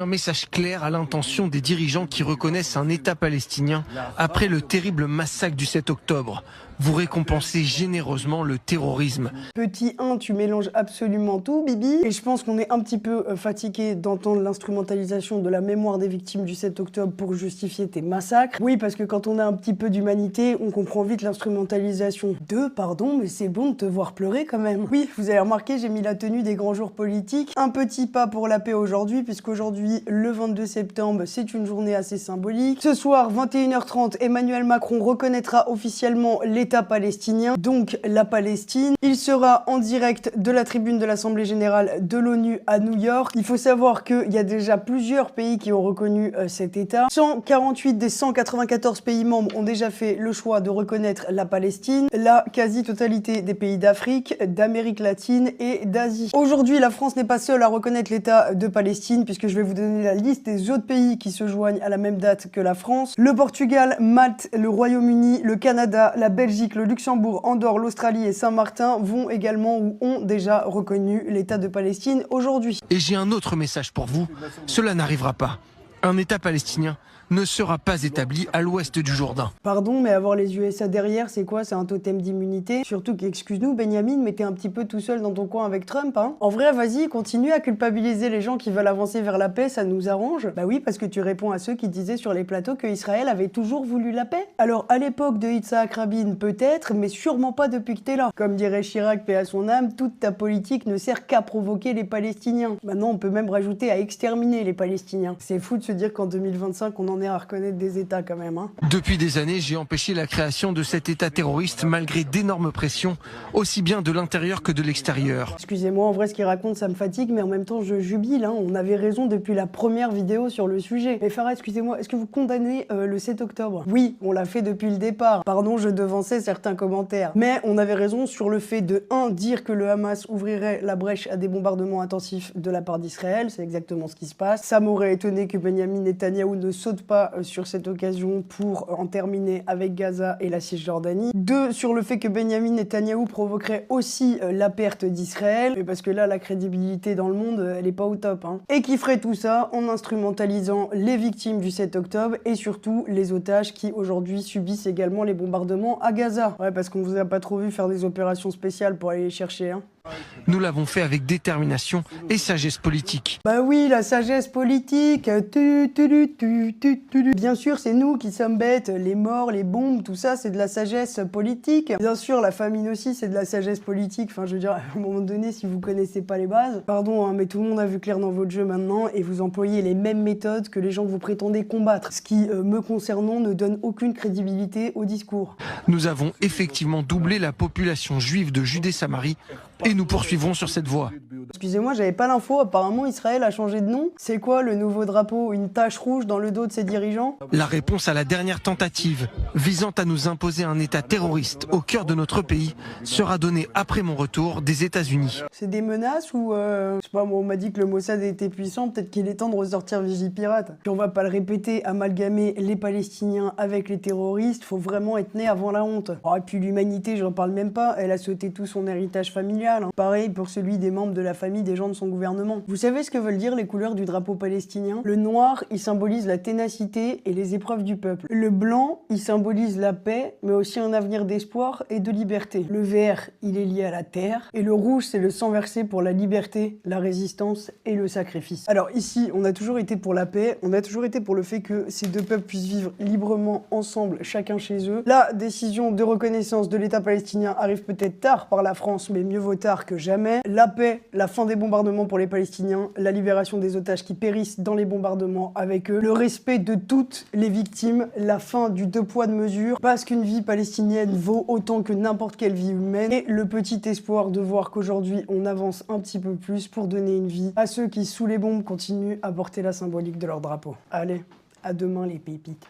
Un message clair à l'intention des dirigeants qui reconnaissent un État palestinien après le terrible massacre du 7 octobre. Vous récompensez généreusement le terrorisme. Petit 1, tu mélanges absolument tout, Bibi. Et je pense qu'on est un petit peu fatigué d'entendre l'instrumentalisation de la mémoire des victimes du 7 octobre pour justifier tes massacres. Oui, parce que quand on a un petit peu d'humanité, on comprend vite l'instrumentalisation. Pardon, mais c'est bon de te voir pleurer quand même. Oui, vous avez remarqué, j'ai mis la tenue des grands jours politiques. Un petit pas pour la paix aujourd'hui, puisqu'aujourd'hui, le 22 septembre, c'est une journée assez symbolique. Ce soir, 21h30, Emmanuel Macron reconnaîtra officiellement l'État palestinien, donc la Palestine. Il sera en direct de la tribune de l'Assemblée générale de l'ONU à New York. Il faut savoir qu'il y a déjà plusieurs pays qui ont reconnu cet État. 148 des 194 pays membres ont déjà fait le choix de reconnaître la Palestine. La quasi-totalité des pays d'Afrique, d'Amérique latine et d'Asie. Aujourd'hui, la France n'est pas seule à reconnaître l'État de Palestine, puisque je vais vous donner la liste des autres pays qui se joignent à la même date que la France. Le Portugal, Malte, le Royaume-Uni, le Canada, la Belgique, le Luxembourg, Andorre, l'Australie et Saint-Martin vont également ou ont déjà reconnu l'État de Palestine aujourd'hui. Et j'ai un autre message pour vous. Cela n'arrivera pas. Un État palestinien ne sera pas établi à l'ouest du Jourdain. Pardon, mais avoir les USA derrière, c'est quoi? C'est un totem d'immunité? Surtout qu'excuse-nous, Benjamin, mais t'es un petit peu tout seul dans ton coin avec Trump, hein? En vrai, vas-y, continue à culpabiliser les gens qui veulent avancer vers la paix, ça nous arrange. Bah oui, parce que tu réponds à ceux qui disaient sur les plateaux que Israël avait toujours voulu la paix. Alors, à l'époque de Yitzhak Rabin, peut-être, mais sûrement pas depuis que t'es là. Comme dirait Chirac, paix à son âme, toute ta politique ne sert qu'à provoquer les Palestiniens. Maintenant, on peut même rajouter à exterminer les Palestiniens. C'est fou de se dire qu'en 2025, on en est à reconnaître des États quand même, hein. Depuis des années, j'ai empêché la création de cet État terroriste malgré d'énormes pressions, aussi bien de l'intérieur que de l'extérieur. Excusez-moi, en vrai, ce qu'il raconte, ça me fatigue, mais en même temps, je jubile, hein. On avait raison depuis la première vidéo sur le sujet. Mais Farah, excusez-moi, est-ce que vous condamnez le 7 octobre? Oui, on l'a fait depuis le départ. Pardon, je devançais certains commentaires. Mais on avait raison sur le fait de, dire que le Hamas ouvrirait la brèche à des bombardements intensifs de la part d'Israël. C'est exactement ce qui se passe. Ça m'aurait étonné que Benjamin Netanyahou ne saute pas sur cette occasion pour en terminer avec Gaza et la Cisjordanie. 2, sur le fait que Benjamin Netanyahou provoquerait aussi la perte d'Israël, et parce que là, la crédibilité dans le monde, elle est pas au top, hein. Et qui ferait tout ça en instrumentalisant les victimes du 7 octobre et surtout les otages qui aujourd'hui subissent également les bombardements à Gaza. Ouais, parce qu'on vous a pas trop vu faire des opérations spéciales pour aller les chercher, hein. Nous l'avons fait avec détermination et sagesse politique. Bah oui, la sagesse politique. Bien sûr, c'est nous qui sommes bêtes. Les morts, les bombes, tout ça, c'est de la sagesse politique. Bien sûr, la famine aussi, c'est de la sagesse politique. Enfin, je veux dire, à un moment donné, si vous connaissez pas les bases, pardon, hein, mais tout le monde a vu clair dans votre jeu maintenant et vous employez les mêmes méthodes que les gens que vous prétendez combattre. Ce qui, me concernant, ne donne aucune crédibilité au discours. Nous avons effectivement doublé la population juive de Judée-Samarie et nous poursuivrons sur cette voie. Excusez-moi, j'avais pas l'info, apparemment Israël a changé de nom. C'est quoi le nouveau drapeau? Une tache rouge dans le dos de ses dirigeants? La réponse à la dernière tentative visant à nous imposer un État terroriste au cœur de notre pays sera donnée après mon retour des États-Unis. C'est des menaces ou je sais pas, moi on m'a dit que le Mossad était puissant, peut-être qu'il est temps de ressortir Vigipirate. Puis on va pas le répéter, amalgamer les Palestiniens avec les terroristes, faut vraiment être né avant la honte. Oh, et puis l'humanité, j'en parle même pas, elle a sauté tout son héritage familial, hein. Pareil pour celui des membres de la famille des gens de son gouvernement. Vous savez ce que veulent dire les couleurs du drapeau palestinien? Le noir, il symbolise la ténacité et les épreuves du peuple. Le blanc, il symbolise la paix, mais aussi un avenir d'espoir et de liberté. Le vert, il est lié à la terre. Et le rouge, c'est le sang versé pour la liberté, la résistance et le sacrifice. Alors ici, on a toujours été pour la paix, on a toujours été pour le fait que ces deux peuples puissent vivre librement ensemble, chacun chez eux. La décision de reconnaissance de l'État palestinien arrive peut-être tard par la France, mais mieux vaut tard que jamais. La paix, la fin des bombardements pour les Palestiniens, la libération des otages qui périssent dans les bombardements avec eux, le respect de toutes les victimes, la fin du deux poids deux mesures, parce qu'une vie palestinienne vaut autant que n'importe quelle vie humaine, et le petit espoir de voir qu'aujourd'hui on avance un petit peu plus pour donner une vie à ceux qui, sous les bombes, continuent à porter la symbolique de leur drapeau. Allez, à demain les pépites.